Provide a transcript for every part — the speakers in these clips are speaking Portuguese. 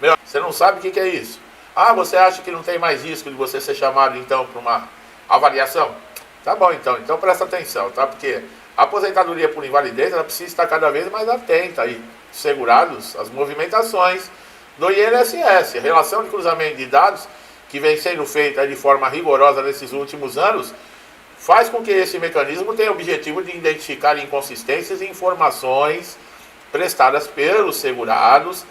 Meu, você não sabe o que é isso. Ah, você acha que não tem mais risco de você ser chamado então para uma avaliação? Tá bom então, então presta atenção, tá? Porque a aposentadoria por invalidez, ela precisa estar cada vez mais atenta aí, segurados as movimentações do INSS. A relação de cruzamento de dados que vem sendo feita de forma rigorosa nesses últimos anos faz com que esse mecanismo tenha o objetivo de identificar inconsistências e informações prestadas pelos segurados,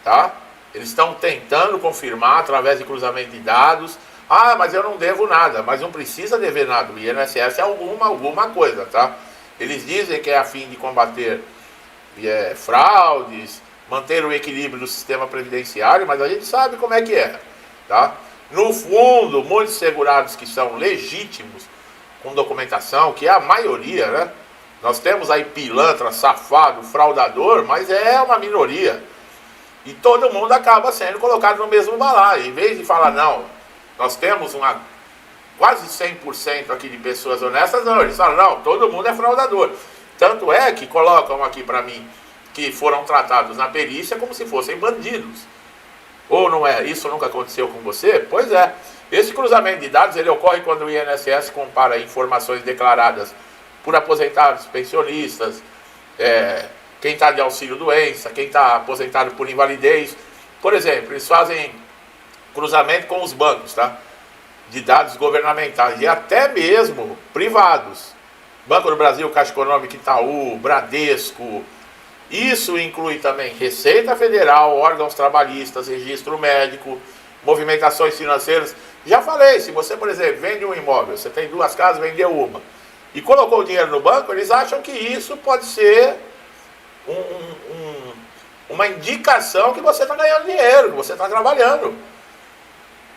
tá? Eles estão tentando confirmar através de cruzamento de dados. Ah, mas eu não devo nada, mas não precisa dever nada. O INSS é alguma coisa, tá? Eles dizem que é a fim de combater fraudes, manter o equilíbrio do sistema previdenciário, mas a gente sabe como é que é, tá? No fundo, muitos segurados que são legítimos, com documentação, que é a maioria, né? Nós temos aí pilantra, safado, fraudador, mas é uma minoria. E todo mundo acaba sendo colocado no mesmo balaio. Em vez de falar, não, nós temos quase 100% aqui de pessoas honestas, não, eles falam, não, todo mundo é fraudador. Tanto é que colocam aqui para mim que foram tratados na perícia como se fossem bandidos. Ou não é? Isso nunca aconteceu com você? Pois é. Esse cruzamento de dados, ele ocorre quando o INSS compara informações declaradas por aposentados, pensionistas, quem está de auxílio-doença, quem está aposentado por invalidez. Por exemplo, eles fazem cruzamento com os bancos, tá? De dados governamentais e até mesmo privados. Banco do Brasil, Caixa Econômica, Itaú, Bradesco. Isso inclui também Receita Federal, órgãos trabalhistas, registro médico, movimentações financeiras. Já falei, se você, por exemplo, vende um imóvel, você tem 2 casas, vendeu uma, e colocou o dinheiro no banco, eles acham que isso pode ser uma indicação que você está ganhando dinheiro, que você está trabalhando.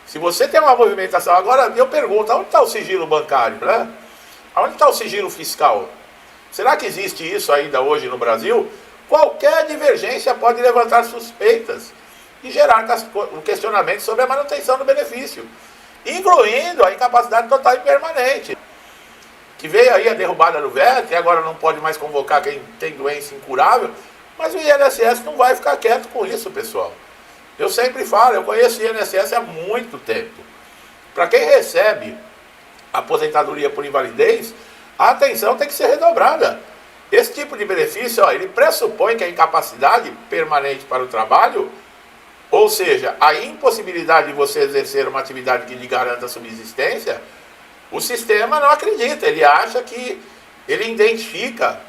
Se você tem uma movimentação, agora eu pergunto, onde está o sigilo bancário, né? Onde está o sigilo fiscal? Será que existe isso ainda hoje no Brasil? Qualquer divergência pode levantar suspeitas e gerar um questionamento sobre a manutenção do benefício, incluindo a incapacidade total e permanente. Que veio aí a derrubada do veto, que agora não pode mais convocar quem tem doença incurável, mas o INSS não vai ficar quieto com isso, pessoal. Eu sempre falo, eu conheço o INSS há muito tempo. Para quem recebe aposentadoria por invalidez, a atenção tem que ser redobrada. Esse tipo de benefício, ele pressupõe que a incapacidade permanente para o trabalho, ou seja, a impossibilidade de você exercer uma atividade que lhe garanta a subsistência, o sistema não acredita, ele acha que ele identifica,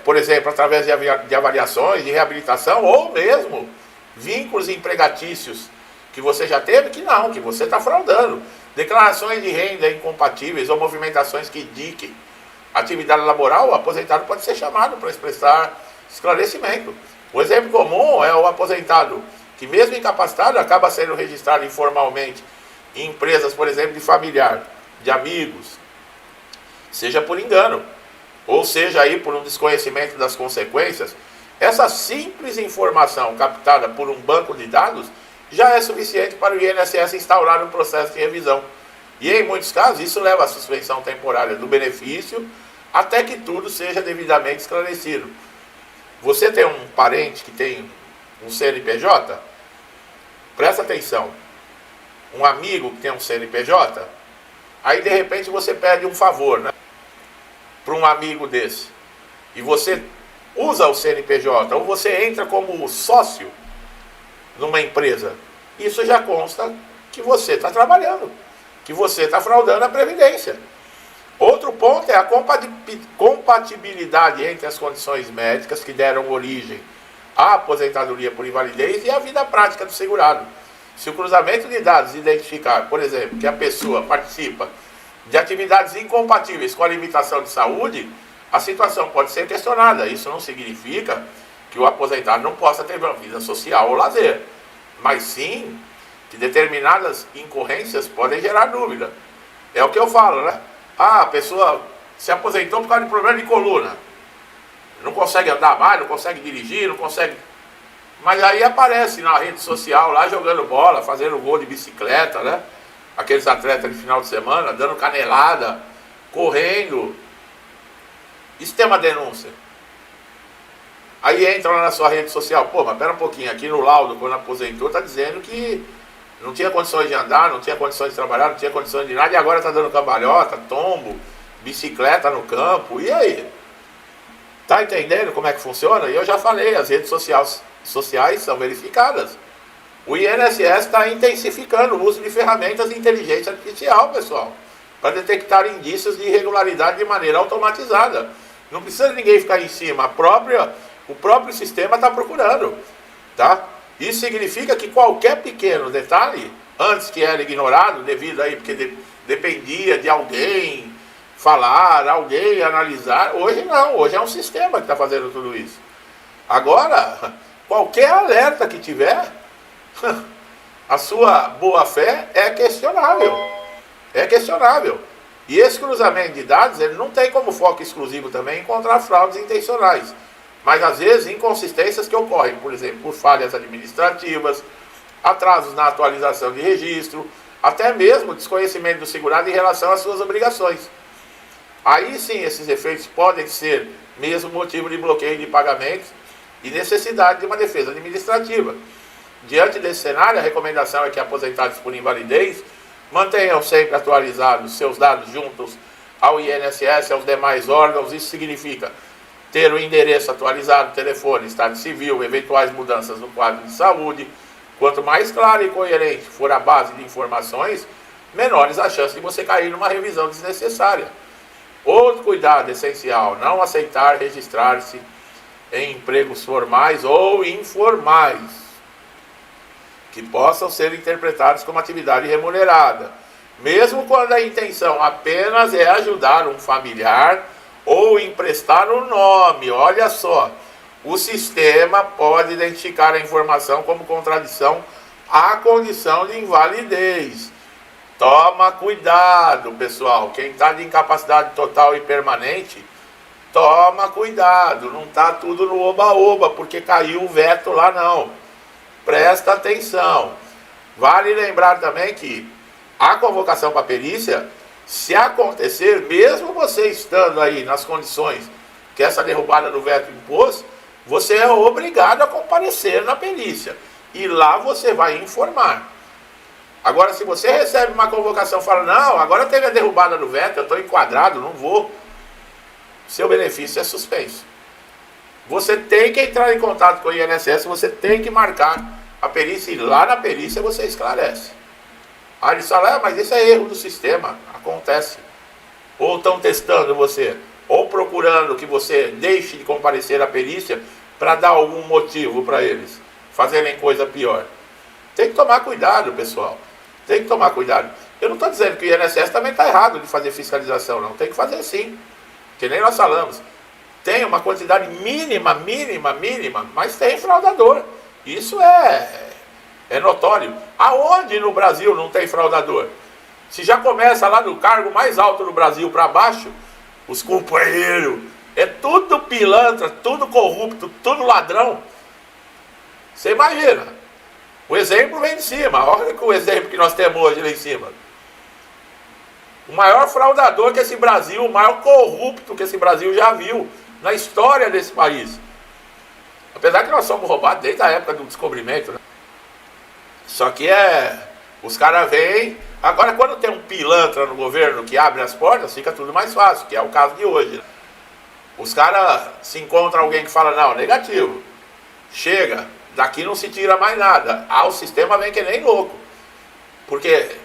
por exemplo, através de avaliações, de reabilitação, ou mesmo vínculos empregatícios que você já teve, que não, que você está fraudando. Declarações de renda incompatíveis ou movimentações que indiquem atividade laboral, o aposentado pode ser chamado para expressar esclarecimento. O exemplo comum é o aposentado que, mesmo incapacitado, acaba sendo registrado informalmente em empresas, por exemplo, de familiar, de amigos, seja por engano, ou seja aí por um desconhecimento das consequências. Essa simples informação captada por um banco de dados já é suficiente para o INSS instaurar um processo de revisão. E em muitos casos isso leva à suspensão temporária do benefício até que tudo seja devidamente esclarecido. Você tem um parente que tem um CNPJ? Presta atenção. Um amigo que tem um CNPJ? Aí de repente você pede um favor, né, para um amigo desse. E você usa o CNPJ, ou você entra como sócio numa empresa. Isso já consta que você está trabalhando, que você está fraudando a Previdência. Outro ponto é a compatibilidade entre as condições médicas que deram origem à aposentadoria por invalidez e a vida prática do segurado. Se o cruzamento de dados identificar, por exemplo, que a pessoa participa de atividades incompatíveis com a limitação de saúde, a situação pode ser questionada. Isso não significa que o aposentado não possa ter uma vida social ou lazer, mas sim que determinadas incorrências podem gerar dúvida. É o que eu falo, né? Ah, a pessoa se aposentou por causa de problema de coluna, não consegue andar mais, não consegue dirigir, não consegue... Mas aí aparece na rede social lá jogando bola, fazendo gol de bicicleta, né? Aqueles atletas de final de semana, dando canelada, correndo. Isso tem uma denúncia. Aí entra lá na sua rede social, pô, mas pera um pouquinho, aqui no laudo, quando aposentou, tá dizendo que não tinha condições de andar, não tinha condições de trabalhar, não tinha condições de nada, e agora tá dando cambalhota, tombo, bicicleta no campo, e aí? Tá entendendo como é que funciona? E eu já falei, as redes sociais são verificadas. O INSS está intensificando o uso de ferramentas de inteligência artificial, pessoal, para detectar indícios de irregularidade de maneira automatizada. Não precisa de ninguém ficar em cima, o próprio sistema está procurando, tá? Isso significa que qualquer pequeno detalhe, antes que era ignorado, devido aí, porque dependia de alguém falar, alguém analisar, hoje não, hoje é um sistema que está fazendo tudo isso. Agora, qualquer alerta que tiver, a sua boa-fé é questionável. É questionável. E esse cruzamento de dados, ele não tem como foco exclusivo também encontrar fraudes intencionais. Mas às vezes inconsistências que ocorrem, por exemplo, por falhas administrativas, atrasos na atualização de registro, até mesmo desconhecimento do segurado em relação às suas obrigações. Aí sim esses efeitos podem ser mesmo motivo de bloqueio de pagamentos e necessidade de uma defesa administrativa. Diante desse cenário, a recomendação é que aposentados por invalidez mantenham sempre atualizados seus dados juntos ao INSS e aos demais órgãos. Isso significa ter o endereço atualizado, telefone, estado civil, eventuais mudanças no quadro de saúde. Quanto mais clara e coerente for a base de informações, menores as chances de você cair numa revisão desnecessária. Outro cuidado essencial, não aceitar registrar-se em empregos formais ou informais, que possam ser interpretados como atividade remunerada, mesmo quando a intenção apenas é ajudar um familiar ou emprestar o nome. Olha só, o sistema pode identificar a informação como contradição à condição de invalidez. Toma cuidado, pessoal. Quem está de incapacidade total e permanente, toma cuidado. Não está tudo no oba-oba, porque caiu o veto lá não. Presta atenção. Vale lembrar também que a convocação para perícia, se acontecer, mesmo você estando aí nas condições que essa derrubada do veto impôs, você é obrigado a comparecer na perícia. E lá você vai informar. Agora, se você recebe uma convocação e fala, não, agora teve a derrubada do veto, eu estou enquadrado, não vou, seu benefício é suspenso. Você tem que entrar em contato com o INSS, você tem que marcar a perícia e lá na perícia você esclarece. Aí eles falam, mas isso é erro do sistema, acontece. Ou estão testando você, ou procurando que você deixe de comparecer à perícia para dar algum motivo para eles fazerem coisa pior. Tem que tomar cuidado, pessoal. Tem que tomar cuidado. Eu não estou dizendo que o INSS também está errado de fazer fiscalização, não. Tem que fazer sim. Que nem nós falamos. Tem uma quantidade mínima, mas tem fraudador. Isso é notório. Aonde no Brasil não tem fraudador? Se já começa lá no cargo mais alto do Brasil para baixo, os companheiros, é tudo pilantra, tudo corrupto, tudo ladrão. Você imagina. O exemplo vem de cima. Olha o exemplo que nós temos hoje lá em cima. O maior fraudador que esse Brasil, o maior corrupto que esse Brasil já viu na história desse país. Apesar que nós somos roubados desde a época do descobrimento, né? Só que os caras vêm. Agora, quando tem um pilantra no governo que abre as portas, fica tudo mais fácil, que é o caso de hoje, né? Os caras se encontram alguém que fala, não, negativo. Chega, daqui não se tira mais nada. O sistema vem que nem louco. Porque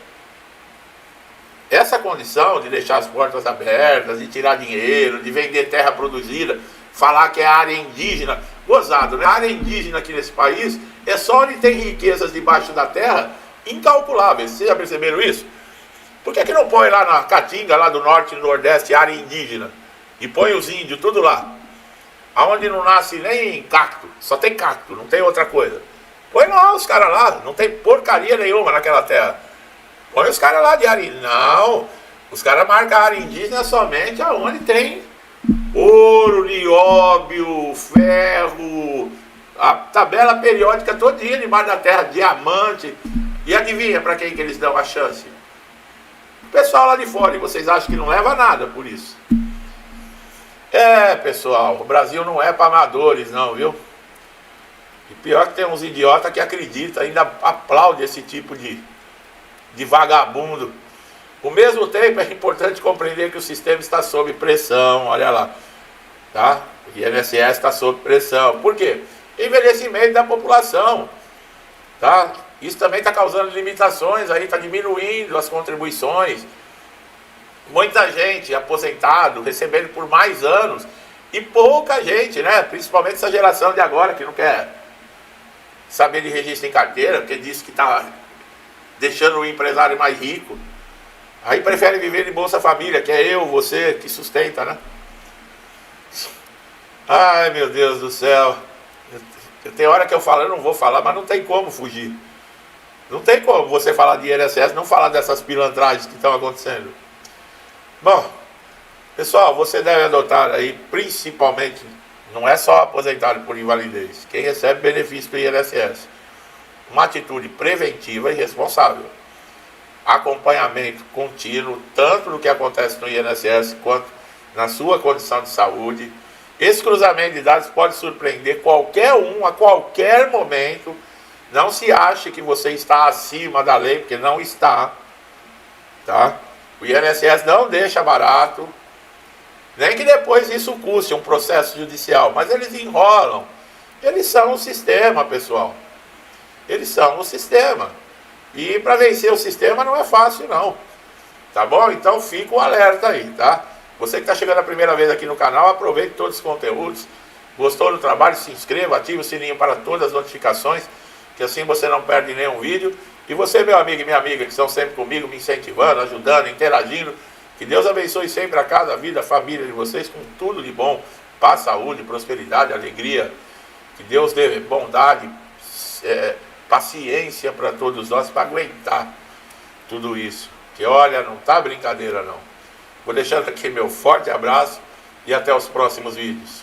essa condição de deixar as portas abertas, de tirar dinheiro, de vender terra produzida, falar que é área indígena, gozado, né? A área indígena aqui nesse país é só onde tem riquezas debaixo da terra incalculáveis. Vocês já perceberam isso? Por que não põe lá na Caatinga, lá do norte e do nordeste, área indígena? E põe os índios tudo lá. Aonde não nasce nem cacto, só tem cacto, não tem outra coisa. Põe não os caras lá, não tem porcaria nenhuma naquela terra. Põe os caras lá de área. Não, os caras marcam a área indígena somente aonde tem ouro, nióbio, ferro, a tabela periódica todinha debaixo da terra, diamante. E adivinha para quem que eles dão a chance? O pessoal lá de fora, e vocês acham que não leva nada por isso. É, pessoal, o Brasil não é para amadores não, viu? E pior que tem uns idiotas que acreditam, ainda aplaudem esse tipo de vagabundo. Ao mesmo tempo, é importante compreender que o sistema está sob pressão, olha lá, tá? O INSS está sob pressão. Por quê? Envelhecimento da população, tá? Isso também está causando limitações, aí está diminuindo as contribuições. Muita gente aposentado, recebendo por mais anos, e pouca gente, né? Principalmente essa geração de agora, que não quer saber de registro em carteira, porque diz que está deixando o empresário mais rico. Aí prefere viver de Bolsa Família, que é eu, você, que sustenta, né? Ai, meu Deus do céu. Tem hora que eu falo, eu não vou falar, mas não tem como fugir. Não tem como você falar de INSS, não falar dessas pilantragens que estão acontecendo. Bom, pessoal, você deve adotar aí, principalmente, não é só aposentado por invalidez, quem recebe benefício do INSS, uma atitude preventiva e responsável. Acompanhamento contínuo, tanto do que acontece no INSS, quanto na sua condição de saúde. Esse cruzamento de dados pode surpreender qualquer um, a qualquer momento. Não se ache que você está acima da lei, porque não está, tá? O INSS não deixa barato, nem que depois isso custe um processo judicial, mas eles enrolam. Eles são um sistema, pessoal. Eles são um sistema. E para vencer o sistema não é fácil, não. Tá bom? Então fica o alerta aí, tá? Você que está chegando a primeira vez aqui no canal, aproveite todos os conteúdos. Gostou do trabalho? Se inscreva, ative o sininho para todas as notificações, que assim você não perde nenhum vídeo. E você, meu amigo e minha amiga, que estão sempre comigo, me incentivando, ajudando, interagindo, que Deus abençoe sempre a casa, a vida, a família de vocês, com tudo de bom, paz, saúde, prosperidade, alegria. Que Deus dê bondade, paciência para todos nós, para aguentar tudo isso. Que olha, não tá brincadeira não. Vou deixando aqui meu forte abraço e até os próximos vídeos.